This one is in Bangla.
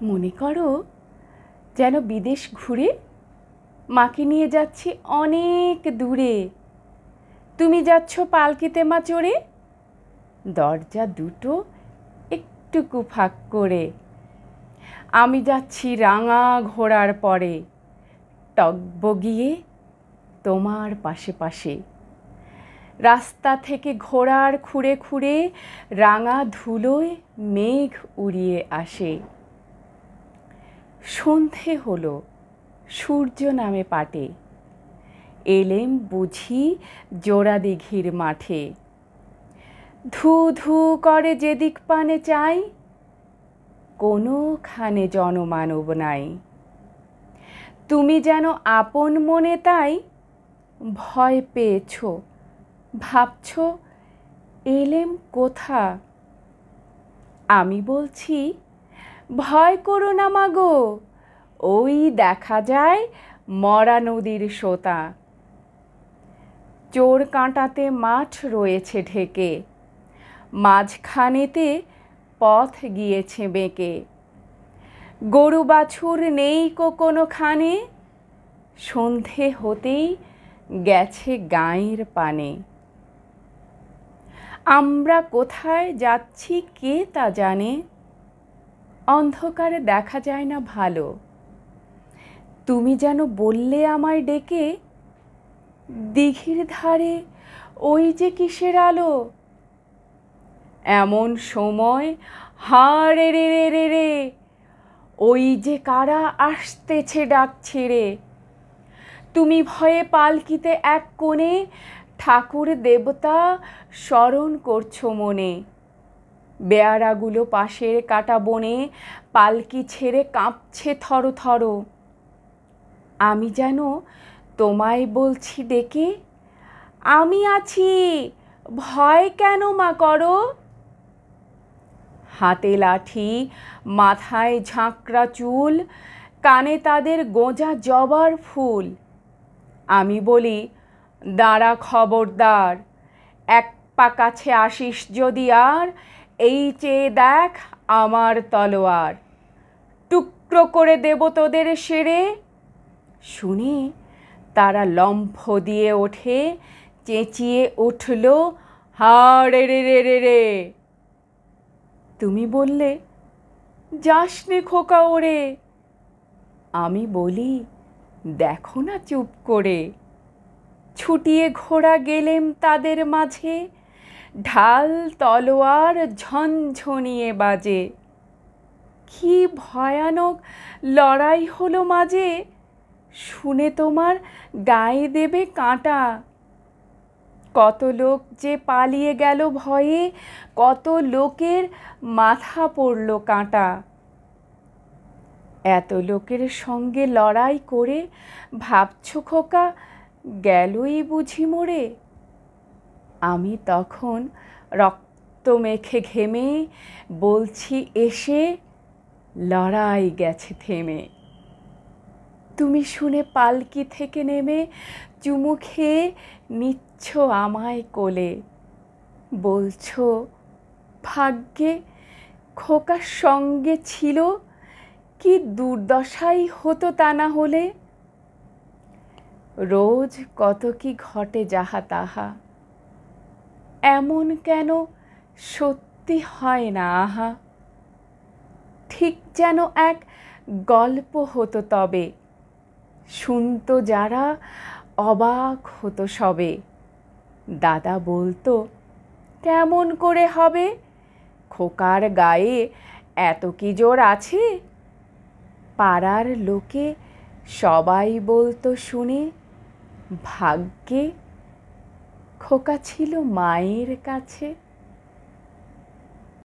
মনে করো যেন বিদেশ ঘুরে মাকে নিয়ে যাচ্ছি অনেক দূরে। তুমি যাচ্ছ পালকিতে মা চড়ে, দরজা দুটো একটুকু ফাঁক করে। আমি যাচ্ছি রাঙা ঘোড়ার পরে, টগবগিয়ে তোমার পাশে পাশে। রাস্তা থেকে ঘোড়ার খুঁড়ে খুঁড়ে রাঙা ধুলোয় মেঘ উড়িয়ে আসে। সন্ধে হলো, সূর্য নামে পাটে, এলেম বুঝি জোড়া দিঘির মাঠে। ধু ধু করে যেদিক পানে চাই, কোনোখানে জনমানব নাই। তুমি যেন আপন মনে তাই ভয় পেয়েছ, ভাবছ এলেম কোথা। আমি বলছি ভয় করো না মাগো, ওই দেখা যায় মরা নদীর সোতা। চোর কাঁটাতে মাঠ রয়েছে ঢেকে, মাঝখানেতে পথ গিয়েছে বেঁকে। গরু বাছুর নেই কোনোখানে, সন্ধে হতেই গেছে গাঁয়ের পানে। আমরা কোথায় যাচ্ছি কে তা জানে, অন্ধকারে দেখা যায় না ভালো। তুমি যেন বললে আমায় ডেকে, দিঘির ধারে ওই যে কিসের আলো। এমন সময় হাড়ে রে রে রে রে, ওই যে কারা আসতেছে ডাক ছেড়ে। তুমি ভয়ে পালকিতে এক কোণে ঠাকুর দেবতা স্মরণ করছো মনে। বেয়ারাগুলো পাশের কাটা বনে পালকি ছেড়ে কাঁপছে থর থর। আমি যেন তোমায় বলছি ডেকে, আমি আছি, ভয় কেন মা করো। হাতে লাঠি, মাথায় ঝাঁকড়া চুল, কানে তাদের গোঁজা জবার ফুল। আমি বলি দাঁড়া খবরদার, এক পা কাছে আসিস যদি আর, এই চেয়ে দেখ আমার তলোয়ার। টুকরো করে দেব তোদের সেরে। শুনে তারা লম্ফ দিয়ে ওঠে, চেঁচিয়ে উঠল হাড়ে রে রে রে রে। তুমি বললে যাস নে খোকা ওরে। আমি বলি দেখো না চুপ করে। ছুটিয়ে ঘোড়া গেলেম তাদের মাঝে, ঢাল তলোয়ার ঝনঝনিয়ে বাজে। কি ভয়ানক লড়াই হলো মাঝে, শুনে তোমার গায়ে দেবে কাঁটা। কত লোক যে পালিয়ে গেল ভয়ে, কত লোকের মাথা পড়ল কাঁটা। এত লোকের সঙ্গে লড়াই করে ভাবছ খোকা গেলই বুঝি মরে। আমি তখন রক্ত মেখে ঘেমে বলছি এসে, লড়াই গেছে থেমে। তুমি শুনে পালকি থেকে নেমে চুমু খেয়ে নিচ্ছ আমায় কোলে। বলছো ভাগ্যে খোকার সঙ্গে ছিল, কি দুর্দশাই হতো তা না হলে। রোজ কত কি ঘটে যাহা তাহা, এমন কেন সত্যি হয় না আহা। ঠিক যেন এক গল্প হতো তবে, শুনতো যারা অবাক হতো সবে। দাদা বলতো কেমন করে হবে, খোকার গায়ে এত কি জোর আছে। পাড়ার লোকে সবাই বলতো শুনে, ভাগ্যে খোকা ছিল মায়ের কাছে।